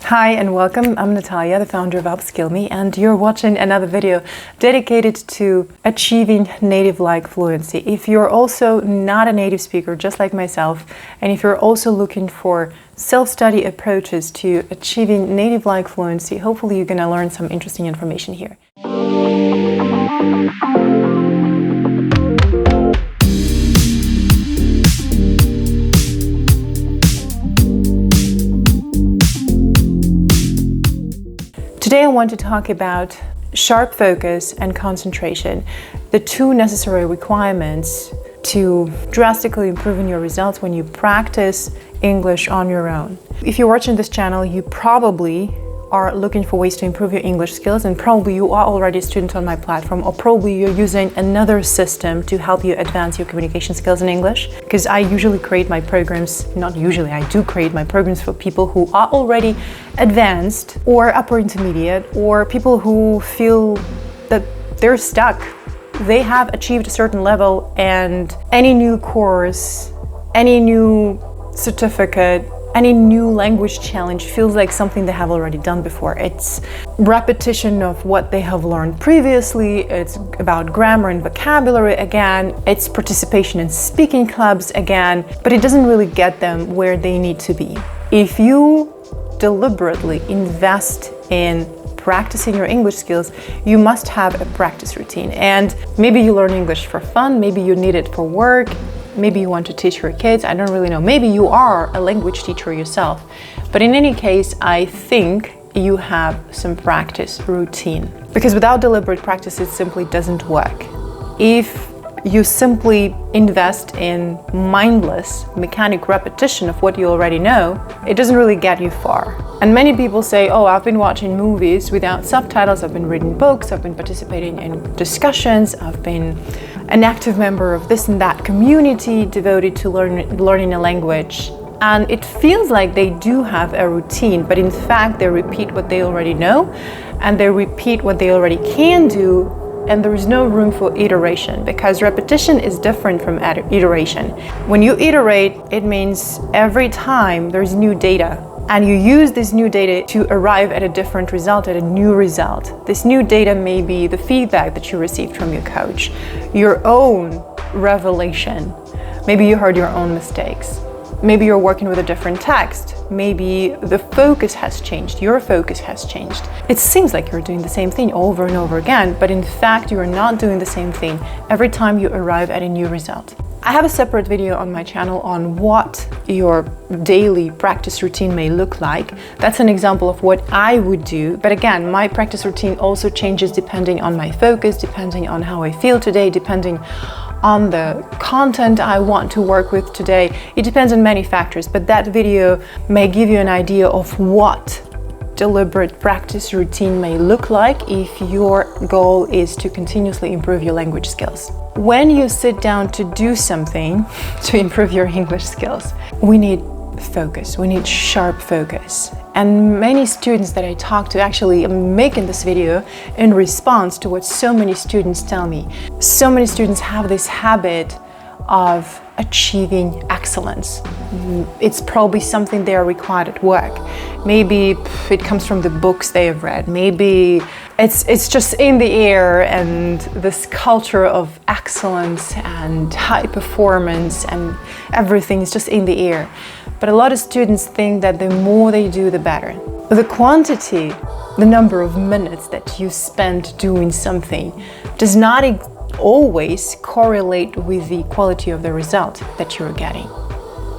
Hi and welcome, I'm Natalia, the founder of Upskill Me, and you're watching another video dedicated to achieving native-like fluency. If you're also not a native speaker, just like myself, and if you're also looking for self-study approaches to achieving native-like fluency, hopefully you're going to learn some interesting information here. Today I want to talk about sharp focus and concentration, the two necessary requirements to drastically improving your results when you practice English on your own. If you're watching this channel, you probably are looking for ways to improve your English skills, and probably you are already a student on my platform, or probably you're using another system to help you advance your communication skills in English. Because I usually create my programs, not usually, I do create my programs for people who are already advanced or upper intermediate, or people who feel that they're stuck. They have achieved a certain level, and any new course, any new certificate, any new language challenge feels like something they have already done before. It's repetition of what they have learned previously. It's about grammar and vocabulary again. It's participation in speaking clubs again, but it doesn't really get them where they need to be. If you deliberately invest in practicing your English skills, you must have a practice routine. And maybe you learn English for fun, maybe you need it for work, maybe you want to teach your kids, I don't really know. Maybe you are a language teacher yourself. But in any case, I think you have some practice routine. Because without deliberate practice, it simply doesn't work. If you simply invest in mindless, mechanic repetition of what you already know, it doesn't really get you far. And many people say, oh, I've been watching movies without subtitles, I've been reading books, I've been participating in discussions, I've been an active member of this and that community devoted to learning a language. And it feels like they do have a routine, but in fact, they repeat what they already know, and they repeat what they already can do, and there is no room for iteration, because repetition is different from iteration. When you iterate, it means every time there's new data, and you use this new data to arrive at a different result, at a new result. This new data may be the feedback that you received from your coach, your own revelation. Maybe you heard your own mistakes. Maybe you're working with a different text. Maybe the focus has changed, your focus has changed. It seems like you're doing the same thing over and over again, but in fact, you are not doing the same thing every time you arrive at a new result. I have a separate video on my channel on what your daily practice routine may look like. That's an example of what I would do. But again, my practice routine also changes depending on my focus, depending on how I feel today, depending on the content I want to work with today. It depends on many factors, but that video may give you an idea of what deliberate practice routine may look like if your goal is to continuously improve your language skills. When you sit down to do something to improve your English skills, we need focus, we need sharp focus. And many students that I talk to, actually I'm making this video in response to what so many students tell me. So many students have this habit of achieving excellence. It's probably something they are required at work. Maybe it comes from the books they have read. Maybe it's just in the air, and this culture of excellence and high performance and everything is just in the air. But a lot of students think that the more they do, the better. The quantity, the number of minutes that you spend doing something does not always correlate with the quality of the result that you're getting.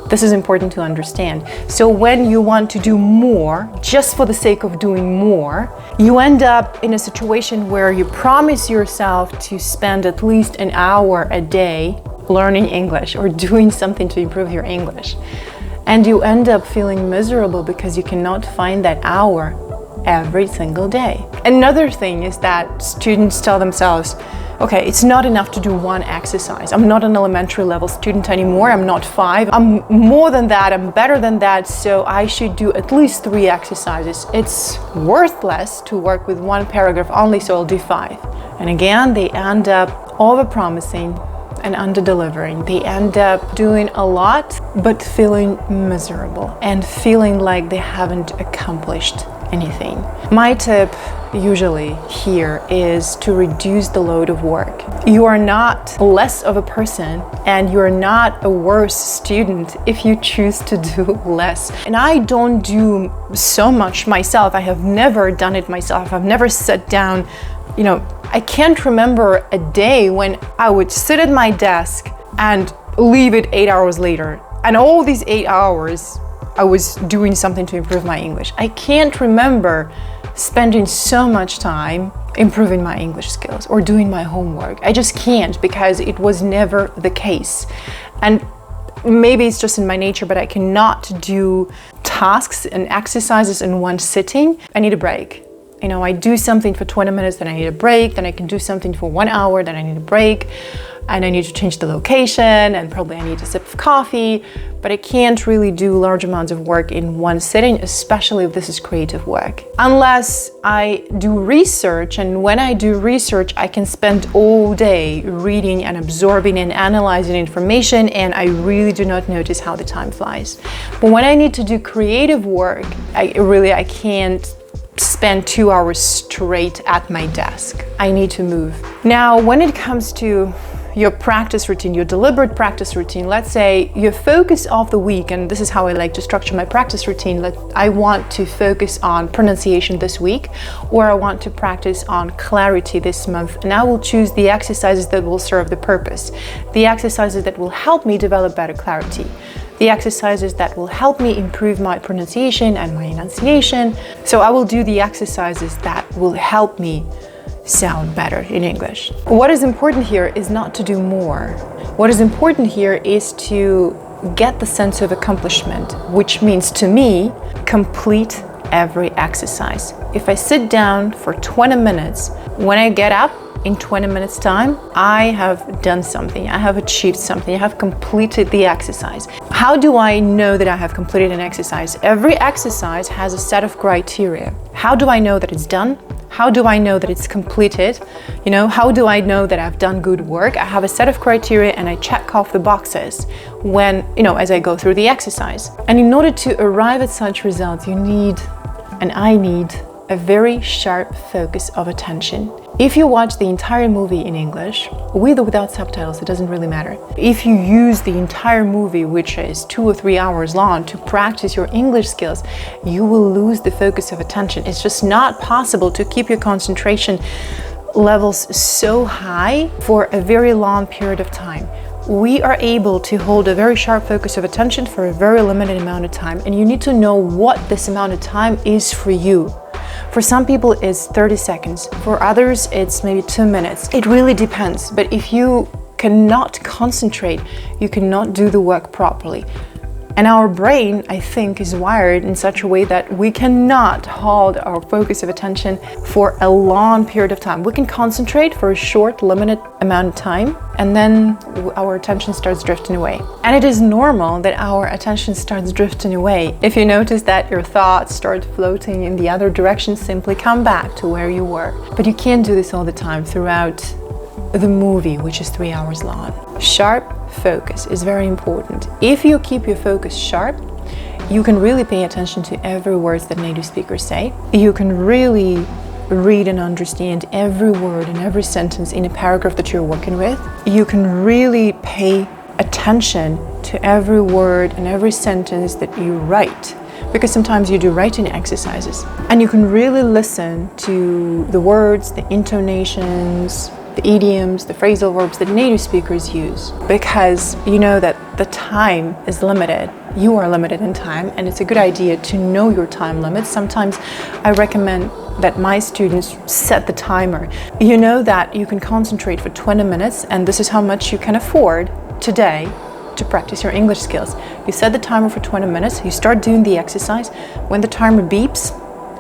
This is important to understand. So when you want to do more, just for the sake of doing more, you end up in a situation where you promise yourself to spend at least an hour a day learning English or doing something to improve your English. And you end up feeling miserable because you cannot find that hour every single day. Another thing is that students tell themselves, okay, it's not enough to do one exercise. I'm not an elementary level student anymore. I'm not 5. I'm more than that. I'm better than that. So I should do at least 3 exercises. It's worthless to work with 1 paragraph only, so I'll do 5. And again, they end up over-promising and under-delivering. They end up doing a lot, but feeling miserable and feeling like they haven't accomplished anything. My tip usually here is to reduce the load of work. You are not less of a person and you're not a worse student if you choose to do less. And I don't do so much myself. I have never done it myself. I've never sat down, I can't remember a day when I would sit at my desk and leave it 8 hours later. And all these 8 hours, I was doing something to improve my English. I can't remember spending so much time improving my English skills or doing my homework. I just can't, because it was never the case. And maybe it's just in my nature, but I cannot do tasks and exercises in one sitting. I need a break. I do something for 20 minutes, then I need a break, then I can do something for 1 hour, then I need a break, and I need to change the location, and probably I need a sip of coffee, but I can't really do large amounts of work in one sitting, especially if this is creative work. Unless I do research, and when I do research, I can spend all day reading and absorbing and analyzing information, and I really do not notice how the time flies. But when I need to do creative work, I can't spend 2 hours straight at my desk. I need to move. Now, when it comes to your practice routine, your deliberate practice routine, let's say your focus of the week, and this is how I like to structure my practice routine. I want to focus on pronunciation this week, or I want to practice on clarity this month, and I will choose the exercises that will serve the purpose, the exercises that will help me develop better clarity, the exercises that will help me improve my pronunciation and my enunciation. So I will do the exercises that will help me sound better in English. What is important here is not to do more. What is important here is to get the sense of accomplishment, which means to me, complete every exercise. If I sit down for 20 minutes, when I get up in 20 minutes time, I have done something, I have achieved something, I have completed the exercise. How do I know that I have completed an exercise? Every exercise has a set of criteria. How do I know that it's done? How do I know that it's completed? How do I know that I've done good work? I have a set of criteria and I check off the boxes when, as I go through the exercise. And in order to arrive at such results, you need, and I need, a very sharp focus of attention. If you watch the entire movie in English, with or without subtitles, it doesn't really matter. If you use the entire movie, which is 2 or 3 hours long, to practice your English skills, you will lose the focus of attention. It's just not possible to keep your concentration levels so high for a very long period of time. We are able to hold a very sharp focus of attention for a very limited amount of time, and you need to know what this amount of time is for you. For some people, it's 30 seconds. For others, it's maybe 2 minutes. It really depends. But if you cannot concentrate, you cannot do the work properly. And our brain, I think, is wired in such a way that we cannot hold our focus of attention for a long period of time. We can concentrate for a short, limited amount of time, and then our attention starts drifting away. And it is normal that our attention starts drifting away. If you notice that your thoughts start floating in the other direction, simply come back to where you were. But you can't do this all the time throughout the movie, which is 3 hours long. Sharp focus is very important. If you keep your focus sharp, you can really pay attention to every word that native speakers say. You can really read and understand every word and every sentence in a paragraph that you're working with. You can really pay attention to every word and every sentence that you write, because sometimes you do writing exercises. And you can really listen to the words, the intonations, the idioms, the phrasal verbs that native speakers use, because you know that the time is limited. You are limited in time, and it's a good idea to know your time limits. Sometimes I recommend that my students set the timer. You know that you can concentrate for 20 minutes, and this is how much you can afford today to practice your English skills. You set the timer for 20 minutes, you start doing the exercise. When the timer beeps,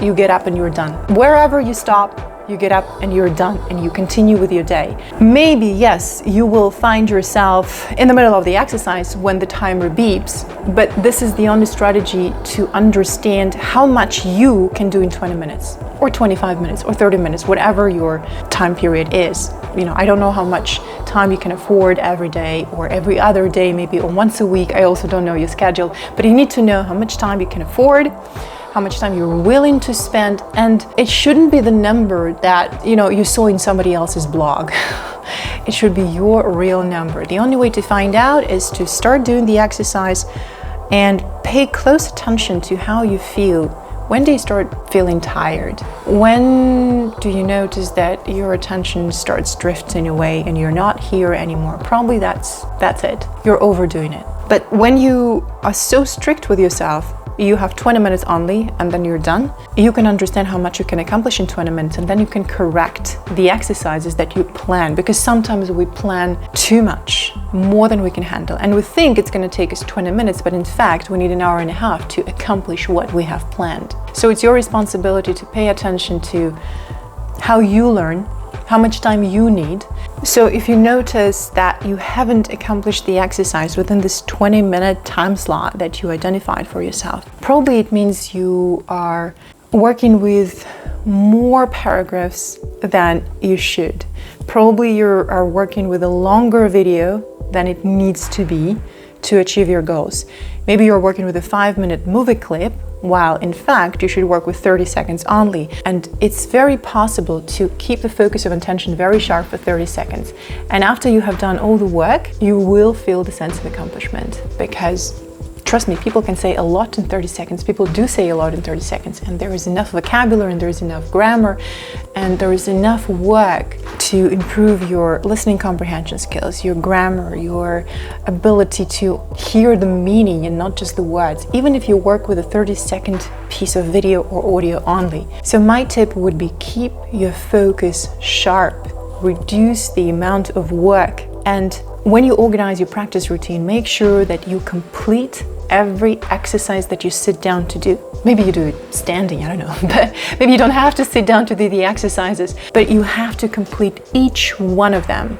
you get up and you're done. Wherever you stop, you get up and you're done and you continue with your day. Maybe, yes, you will find yourself in the middle of the exercise when the timer beeps, but this is the only strategy to understand how much you can do in 20 minutes or 25 minutes or 30 minutes, whatever your time period is. I don't know how much time you can afford every day or every other day, maybe, or once a week. I also don't know your schedule, but you need to know how much time you can afford, how much time you're willing to spend, and it shouldn't be the number that you saw in somebody else's blog. It should be your real number. The only way to find out is to start doing the exercise and pay close attention to how you feel. When do you start feeling tired? When do you notice that your attention starts drifting away and you're not here anymore? Probably that's it. You're overdoing it. But when you are so strict with yourself, you have 20 minutes only and then you're done, you can understand how much you can accomplish in 20 minutes, and then you can correct the exercises that you plan, because sometimes we plan too much, more than we can handle, and we think it's going to take us 20 minutes, but in fact we need an hour and a half to accomplish what we have planned. So it's your responsibility to pay attention to how you learn, how much time you need. So if you notice that you haven't accomplished the exercise within this 20-minute time slot that you identified for yourself, probably it means you are working with more paragraphs than you should. Probably you are working with a longer video than it needs to be to achieve your goals. Maybe you're working with a 5-minute movie clip, while in fact you should work with 30 seconds only. And it's very possible to keep the focus of attention very sharp for 30 seconds. And after you have done all the work, you will feel the sense of accomplishment, because trust me, people can say a lot in 30 seconds. People do say a lot in 30 seconds, and there is enough vocabulary and there is enough grammar and there is enough work to improve your listening comprehension skills, your grammar, your ability to hear the meaning and not just the words, even if you work with a 30-second piece of video or audio only. So my tip would be, keep your focus sharp, reduce the amount of work, and when you organize your practice routine, make sure that you complete every exercise that you sit down to do. Maybe you do it standing, I don't know, but maybe you don't have to sit down to do the exercises, but you have to complete each one of them,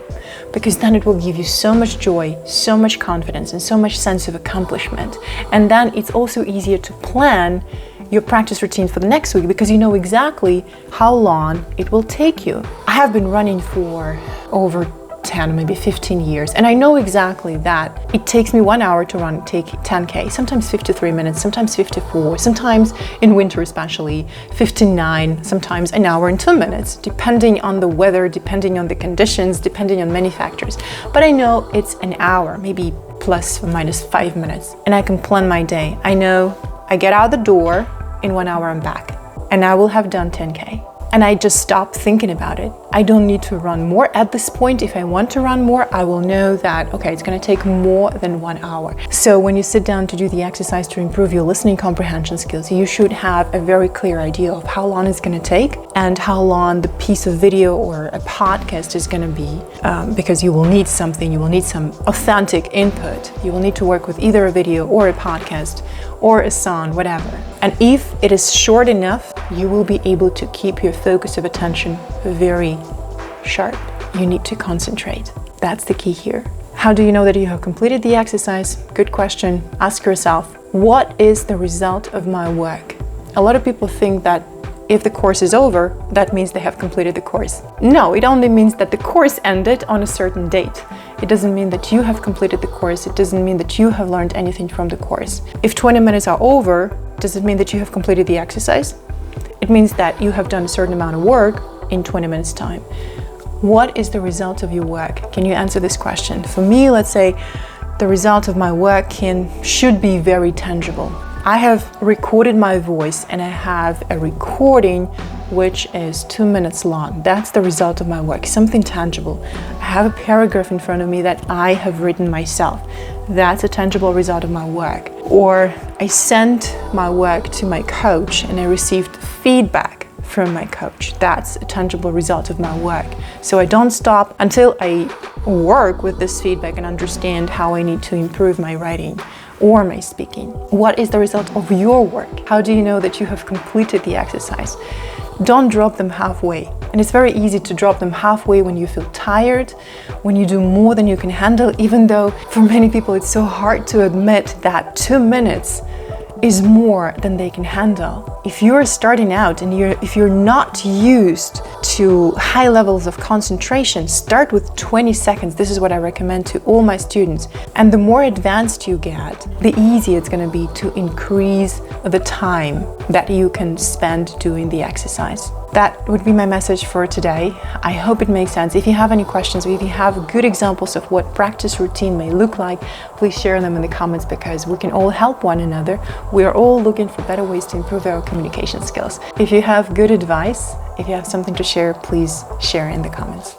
because then it will give you so much joy, so much confidence, and so much sense of accomplishment. And then it's also easier to plan your practice routine for the next week, because you know exactly how long it will take you. I have been running for over 10, maybe 15 years, and I know exactly that it takes me 1 hour to take 10K, sometimes 53 minutes, sometimes 54, sometimes in winter especially 59, sometimes an hour and 2 minutes, depending on the weather, depending on the conditions, depending on many factors. But I know it's an hour, maybe plus or minus 5 minutes, and I can plan my day. I know I get out the door, in 1 hour I'm back, and I will have done 10K. And I just stop thinking about it. I don't need to run more at this point. If I want to run more, I will know that, okay, it's gonna take more than 1 hour. So when you sit down to do the exercise to improve your listening comprehension skills, you should have a very clear idea of how long it's gonna take and how long the piece of video or a podcast is gonna be, because you will need something, you will need some authentic input. You will need to work with either a video or a podcast or a song, whatever. And if it is short enough, you will be able to keep your focus of attention very sharp. You need to concentrate. That's the key here. How do you know that you have completed the exercise? Good question. Ask yourself, what is the result of my work? A lot of people think that if the course is over, that means they have completed the course. No, it only means that the course ended on a certain date. It doesn't mean that you have completed the course. It doesn't mean that you have learned anything from the course. If 20 minutes are over, does it mean that you have completed the exercise? It means that you have done a certain amount of work in 20 minutes time. What is the result of your work? Can you answer this question? For me, let's say the result of my work should be very tangible. I have recorded my voice and I have a recording which is 2 minutes long. That's the result of my work, something tangible. I have a paragraph in front of me that I have written myself. That's a tangible result of my work. Or I sent my work to my coach and I received feedback from my coach. That's a tangible result of my work. So I don't stop until I work with this feedback and understand how I need to improve my writing or my speaking. What is the result of your work? How do you know that you have completed the exercise? Don't drop them halfway. And it's very easy to drop them halfway when you feel tired, when you do more than you can handle, even though for many people it's so hard to admit that 2 minutes is more than they can handle. If you're starting out and if you're not used to high levels of concentration, start with 20 seconds. This is what I recommend to all my students. And the more advanced you get, the easier it's going to be to increase the time that you can spend doing the exercise. That would be my message for today. I hope it makes sense. If you have any questions, or if you have good examples of what practice routine may look like, please share them in the comments, because we can all help one another. We are all looking for better ways to improve our communication skills. If you have good advice, if you have something to share, please share in the comments.